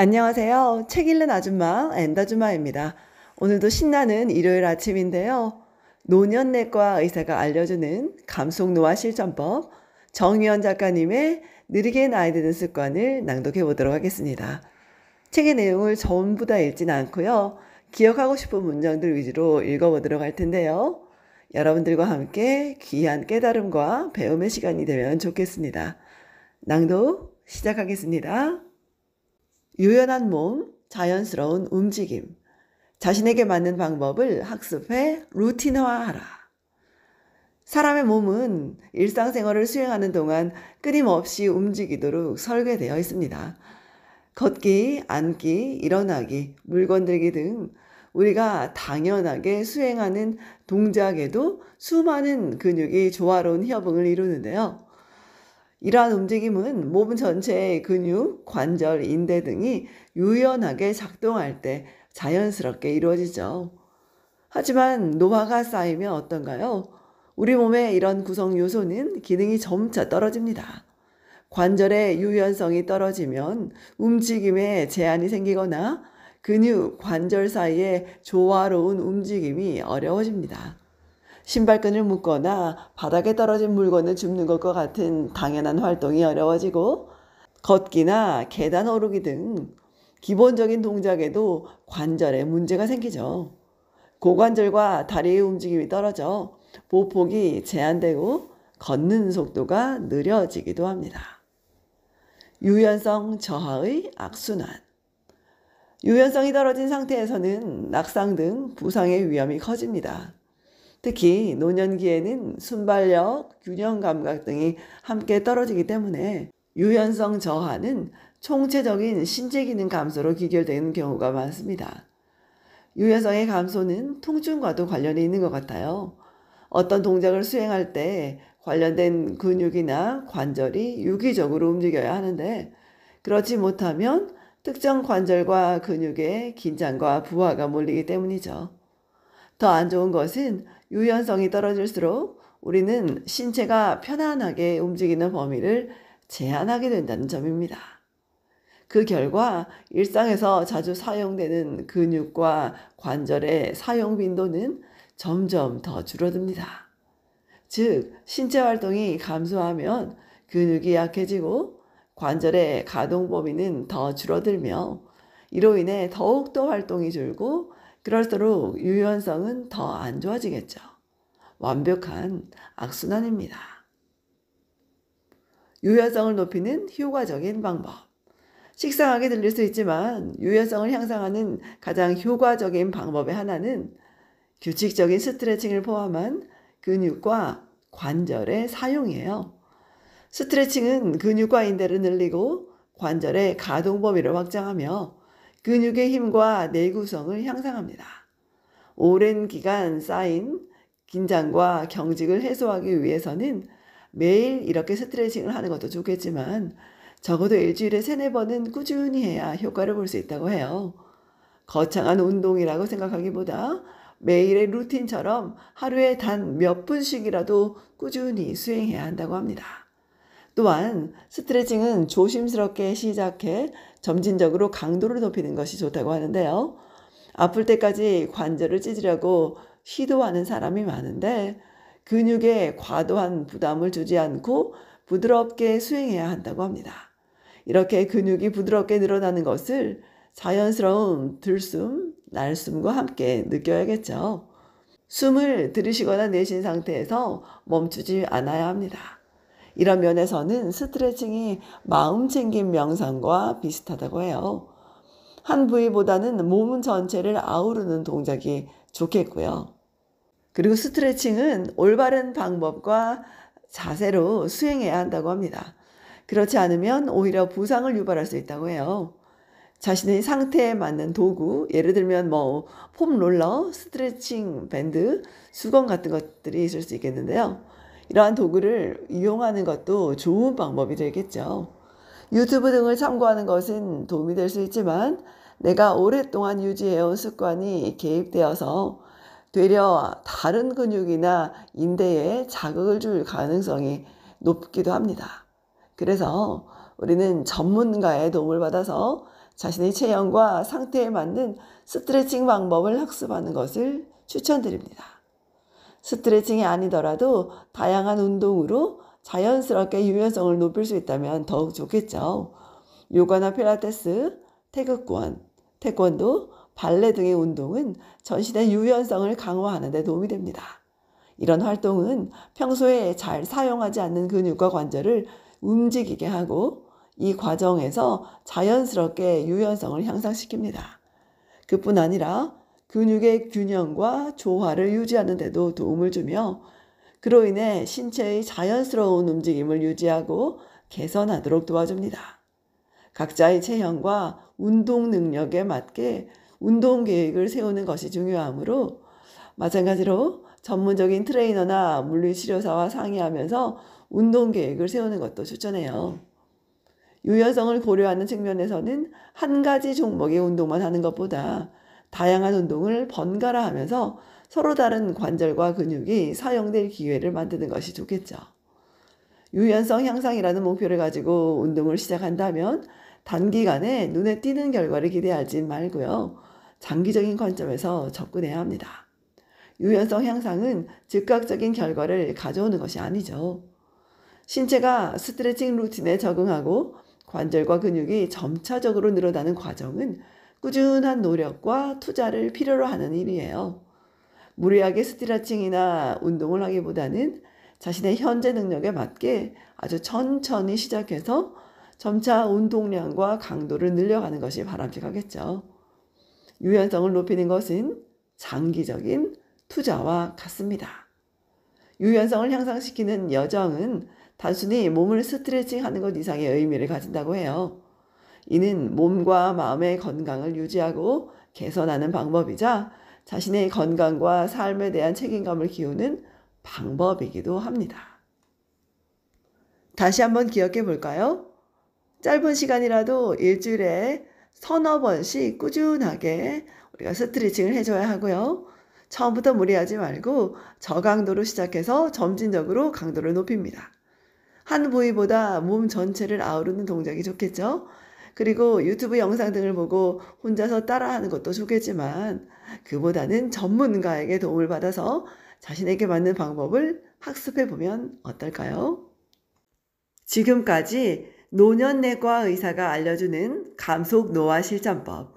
안녕하세요. 책 읽는 아줌마 엔다주마입니다. 오늘도 신나는 일요일 아침인데요. 노년내과 의사가 알려주는 감속 노화 실전법, 정유현 작가님의 느리게 나이 드는 습관을 낭독해 보도록 하겠습니다. 책의 내용을 전부 다 읽진 않고요. 기억하고 싶은 문장들 위주로 읽어보도록 할 텐데요. 여러분들과 함께 귀한 깨달음과 배움의 시간이 되면 좋겠습니다. 낭독 시작하겠습니다. 유연한 몸, 자연스러운 움직임. 자신에게 맞는 방법을 학습해 루틴화하라. 사람의 몸은 일상생활을 수행하는 동안 끊임없이 움직이도록 설계되어 있습니다. 걷기, 앉기, 일어나기, 물건 들기 등 우리가 당연하게 수행하는 동작에도 수많은 근육이 조화로운 협응을 이루는데요. 이러한 움직임은 몸 전체의 근육, 관절, 인대 등이 유연하게 작동할 때 자연스럽게 이루어지죠. 하지만 노화가 쌓이면 어떤가요? 우리 몸의 이런 구성 요소는 기능이 점차 떨어집니다. 관절의 유연성이 떨어지면 움직임에 제한이 생기거나 근육, 관절 사이의 조화로운 움직임이 어려워집니다. 신발끈을 묶거나 바닥에 떨어진 물건을 줍는 것과 같은 당연한 활동이 어려워지고 걷기나 계단 오르기 등 기본적인 동작에도 관절에 문제가 생기죠. 고관절과 다리의 움직임이 떨어져 보폭이 제한되고 걷는 속도가 느려지기도 합니다. 유연성 저하의 악순환. 유연성이 떨어진 상태에서는 낙상 등 부상의 위험이 커집니다. 특히 노년기에는 순발력, 균형 감각 등이 함께 떨어지기 때문에 유연성 저하는 총체적인 신체 기능 감소로 귀결되는 경우가 많습니다. 유연성의 감소는 통증과도 관련이 있는 것 같아요. 어떤 동작을 수행할 때 관련된 근육이나 관절이 유기적으로 움직여야 하는데 그렇지 못하면 특정 관절과 근육에 긴장과 부하가 몰리기 때문이죠. 더 안 좋은 것은 유연성이 떨어질수록 우리는 신체가 편안하게 움직이는 범위를 제한하게 된다는 점입니다. 그 결과 일상에서 자주 사용되는 근육과 관절의 사용 빈도는 점점 더 줄어듭니다. 즉, 신체 활동이 감소하면 근육이 약해지고 관절의 가동 범위는 더 줄어들며 이로 인해 더욱더 활동이 줄고 그럴수록 유연성은 더 안 좋아지겠죠. 완벽한 악순환입니다. 유연성을 높이는 효과적인 방법. 식상하게 들릴 수 있지만 유연성을 향상하는 가장 효과적인 방법의 하나는 규칙적인 스트레칭을 포함한 근육과 관절의 사용이에요. 스트레칭은 근육과 인대를 늘리고 관절의 가동 범위를 확장하며 근육의 힘과 내구성을 향상합니다. 오랜 기간 쌓인 긴장과 경직을 해소하기 위해서는 매일 이렇게 스트레칭을 하는 것도 좋겠지만 적어도 일주일에 3-4번은 꾸준히 해야 효과를 볼 수 있다고 해요. 거창한 운동이라고 생각하기보다 매일의 루틴처럼 하루에 단 몇 분씩이라도 꾸준히 수행해야 한다고 합니다. 또한 스트레칭은 조심스럽게 시작해 점진적으로 강도를 높이는 것이 좋다고 하는데요. 아플 때까지 관절을 찢으려고 시도하는 사람이 많은데 근육에 과도한 부담을 주지 않고 부드럽게 수행해야 한다고 합니다. 이렇게 근육이 부드럽게 늘어나는 것을 자연스러운 들숨, 날숨과 함께 느껴야겠죠. 숨을 들이쉬거나 내쉰 상태에서 멈추지 않아야 합니다. 이런 면에서는 스트레칭이 마음챙김 명상과 비슷하다고 해요. 한 부위보다는 몸 전체를 아우르는 동작이 좋겠고요. 그리고 스트레칭은 올바른 방법과 자세로 수행해야 한다고 합니다. 그렇지 않으면 오히려 부상을 유발할 수 있다고 해요. 자신의 상태에 맞는 도구, 예를 들면 폼롤러, 스트레칭 밴드, 수건 같은 것들이 있을 수 있겠는데요. 이러한 도구를 이용하는 것도 좋은 방법이 되겠죠. 유튜브 등을 참고하는 것은 도움이 될 수 있지만 내가 오랫동안 유지해온 습관이 개입되어서 되려 다른 근육이나 인대에 자극을 줄 가능성이 높기도 합니다. 그래서 우리는 전문가의 도움을 받아서 자신의 체형과 상태에 맞는 스트레칭 방법을 학습하는 것을 추천드립니다. 스트레칭이 아니더라도 다양한 운동으로 자연스럽게 유연성을 높일 수 있다면 더욱 좋겠죠. 요가나 필라테스, 태극권, 태권도, 발레 등의 운동은 전신의 유연성을 강화하는 데 도움이 됩니다. 이런 활동은 평소에 잘 사용하지 않는 근육과 관절을 움직이게 하고 이 과정에서 자연스럽게 유연성을 향상시킵니다. 그뿐 아니라 근육의 균형과 조화를 유지하는 데도 도움을 주며 그로 인해 신체의 자연스러운 움직임을 유지하고 개선하도록 도와줍니다. 각자의 체형과 운동 능력에 맞게 운동 계획을 세우는 것이 중요하므로 마찬가지로 전문적인 트레이너나 물리치료사와 상의하면서 운동 계획을 세우는 것도 추천해요. 유연성을 고려하는 측면에서는 한 가지 종목의 운동만 하는 것보다 다양한 운동을 번갈아 하면서 서로 다른 관절과 근육이 사용될 기회를 만드는 것이 좋겠죠. 유연성 향상이라는 목표를 가지고 운동을 시작한다면 단기간에 눈에 띄는 결과를 기대하지 말고요. 장기적인 관점에서 접근해야 합니다. 유연성 향상은 즉각적인 결과를 가져오는 것이 아니죠. 신체가 스트레칭 루틴에 적응하고 관절과 근육이 점차적으로 늘어나는 과정은 꾸준한 노력과 투자를 필요로 하는 일이에요. 무리하게 스트레칭이나 운동을 하기보다는 자신의 현재 능력에 맞게 아주 천천히 시작해서 점차 운동량과 강도를 늘려가는 것이 바람직하겠죠. 유연성을 높이는 것은 장기적인 투자와 같습니다. 유연성을 향상시키는 여정은 단순히 몸을 스트레칭하는 것 이상의 의미를 가진다고 해요. 이는 몸과 마음의 건강을 유지하고 개선하는 방법이자 자신의 건강과 삶에 대한 책임감을 키우는 방법이기도 합니다. 다시 한번 기억해 볼까요? 짧은 시간이라도 일주일에 서너 번씩 꾸준하게 우리가 스트레칭을 해줘야 하고요. 처음부터 무리하지 말고 저강도로 시작해서 점진적으로 강도를 높입니다. 한 부위보다 몸 전체를 아우르는 동작이 좋겠죠? 그리고 유튜브 영상 등을 보고 혼자서 따라하는 것도 좋겠지만 그보다는 전문가에게 도움을 받아서 자신에게 맞는 방법을 학습해 보면 어떨까요? 지금까지 노년내과 의사가 알려주는 감속 노화 실전법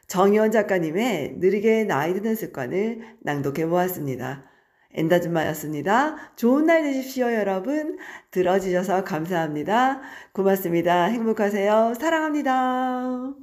정희원 작가님의 느리게 나이 드는 습관을 낭독해 보았습니다. 엔다줌마였습니다. 좋은 날 되십시오, 여러분. 들어주셔서 감사합니다. 고맙습니다. 행복하세요. 사랑합니다.